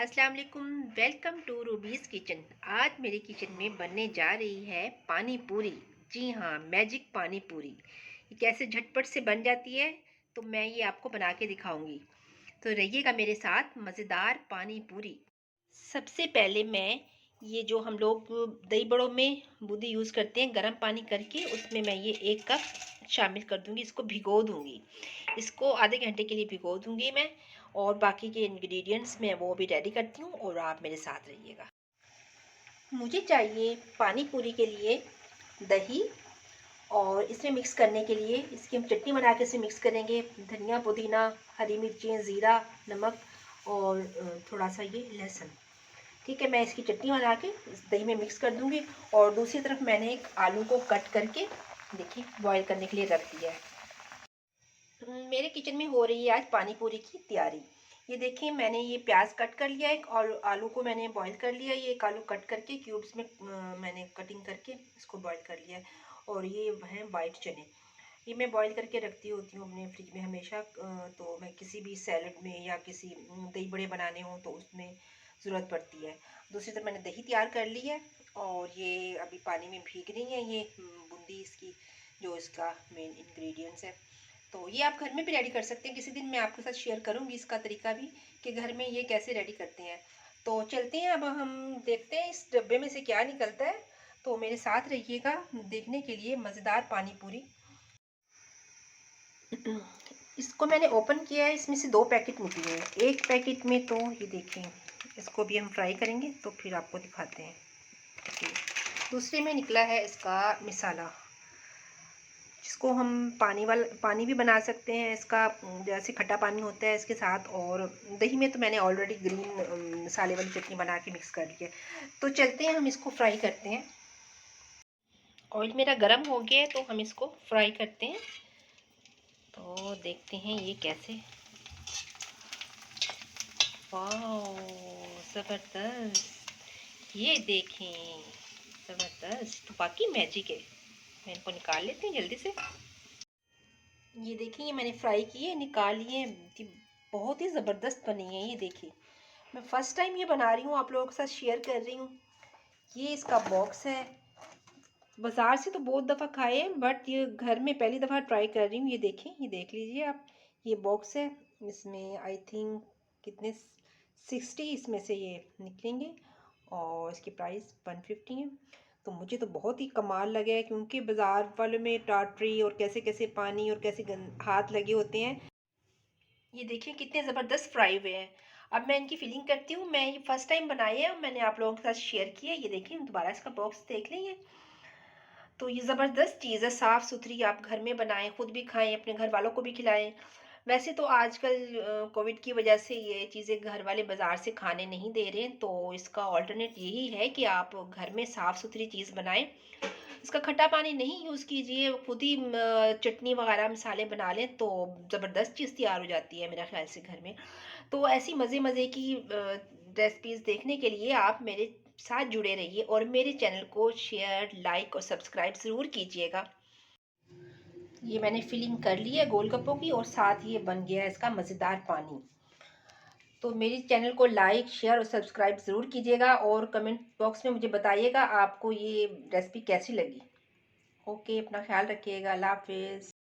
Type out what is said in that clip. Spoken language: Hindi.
अस्सलाम वालेकुम। Welcome to Ruby's kitchen. आज मेरी किचन में बनने जा रही है पानी पूरी। जी हाँ, मैजिक पानी पूरी। ये कैसे झटपट से बन जाती है तो मैं ये आपको बना के दिखाऊंगी। तो रहिएगा मेरे साथ। मज़ेदार पानी पूरी। सबसे पहले मैं ये जो हम लोग दही बड़ों में बूंदी यूज़ करते हैं, गर्म पानी करके उसमें मैं ये 1 कप शामिल कर दूंगी। इसको भिगो दूंगी। इसको आधे घंटे के लिए भिगो दूंगी मैं। और बाकी के इंग्रेडिएंट्स मैं वो भी रेडी करती हूँ और आप मेरे साथ रहिएगा। मुझे चाहिए पानी पूरी के लिए दही, और इसमें मिक्स करने के लिए इसकी हम चटनी बना के इसमें मिक्स करेंगे। धनिया, पुदीना, हरी मिर्चें, ज़ीरा, नमक और थोड़ा सा ये लहसुन। ठीक है, मैं इसकी चटनी बना के इस दही में मिक्स कर दूंगी। और दूसरी तरफ मैंने एक आलू को कट करके देखिए बॉईल करने के लिए रख दिया है। मेरे किचन में हो रही है आज पानी पूरी की तैयारी। ये देखिए, मैंने ये प्याज कट कर लिया है और आलू को मैंने बॉईल कर लिया। ये एक आलू कट करके क्यूब्स में मैंने कटिंग करके इसको बॉईल कर लिया है। और ये हैं वाइट चने। ये मैं बॉईल करके रखती होती हूँ अपने फ्रिज में हमेशा। तो मैं किसी भी सैलड में या किसी दही बड़े बनाने हों तो उसमें ज़रूरत पड़ती है। दूसरी तरफ मैंने दही तैयार कर ली है और ये अभी पानी में भीग रही है ये बूंदी इसकी, जो इसका मेन इंग्रेडिएंट्स है। तो ये आप घर में भी रेडी कर सकते हैं। किसी दिन मैं आपके साथ शेयर करूंगी इसका तरीका भी कि घर में ये कैसे रेडी करते हैं। तो चलते हैं, अब हम देखते हैं इस डब्बे में से क्या निकलता है। तो मेरे साथ रहिएगा देखने के लिए मज़ेदार पानी पूरी। इसको मैंने ओपन किया है, इसमें से 2 पैकेट निकले हैं। एक पैकेट में तो ये देखें, इसको भी हम फ्राई करेंगे तो फिर आपको दिखाते हैं। दूसरे में निकला है इसका मसाला, इसको हम पानी भी बना सकते हैं इसका, जैसे खट्टा पानी होता है इसके साथ। और दही में तो मैंने ऑलरेडी ग्रीन मसाले वाली चटनी बना के मिक्स कर ली है। तो चलते हैं, हम इसको फ्राई करते हैं। ऑयल मेरा गर्म हो गया है तो हम इसको फ्राई करते हैं। तो देखते हैं ये कैसे। वाह, ज़बरदस्त। ये देखें, ज़बरदस्त। तो बाकी मैजिक है। मैं इनको निकाल लेती हूँ जल्दी से। ये देखिए, ये मैंने फ्राई किए, निकाल लिए। बहुत ही ज़बरदस्त बनी है। ये देखिए, मैं फ़र्स्ट टाइम ये बना रही हूँ, आप लोगों के साथ शेयर कर रही हूँ। ये इसका बॉक्स है। बाज़ार से तो बहुत दफ़ा खाए हैं बट ये घर में पहली दफ़ा ट्राई कर रही हूँ। ये देखें, ये देख लीजिए आप। ये बॉक्स है, इसमें आई थिंक कितने 60 इसमें से ये निकलेंगे। और इसकी प्राइस 150 है। तो मुझे तो बहुत ही कमाल लगा है, क्योंकि बाज़ार वालों में टाटरी और कैसे कैसे पानी और कैसे हाथ लगे होते हैं। ये देखिए कितने ज़बरदस्त फ्राई हुए हैं। अब मैं इनकी फिलिंग करती हूँ। मैं ये फर्स्ट टाइम बनाए हैं, मैंने आप लोगों के साथ शेयर किया। ये देखिए, दोबारा इसका बॉक्स देख लेंगे। तो ये ज़बरदस्त चीज़ है, साफ़ सुथरी। आप घर में बनाएं, खुद भी खाएं, अपने घर वालों को भी खिलाएं। वैसे तो आजकल कोविड की वजह से ये चीज़ें घर वाले बाज़ार से खाने नहीं दे रहे हैं, तो इसका ऑल्टरनेट यही है कि आप घर में साफ़ सुथरी चीज़ बनाएं। इसका खट्टा पानी नहीं यूज़ कीजिए, खुद ही चटनी वगैरह मसाले बना लें तो ज़बरदस्त चीज़ तैयार हो जाती है मेरे ख्याल से घर में। तो ऐसी मज़े मज़े की रेसिपीज़ देखने के लिए आप मेरे साथ जुड़े रहिए और मेरे चैनल को शेयर, लाइक और सब्सक्राइब ज़रूर कीजिएगा। ये मैंने फिलिंग कर ली है गोलगप्पों की, और साथ ये बन गया है इसका मज़ेदार पानी। तो मेरे चैनल को लाइक, शेयर और सब्सक्राइब ज़रूर कीजिएगा और कमेंट बॉक्स में मुझे बताइएगा आपको ये रेसिपी कैसी लगी। ओके, अपना ख्याल रखिएगा। अल्लाह हाफ़िज़।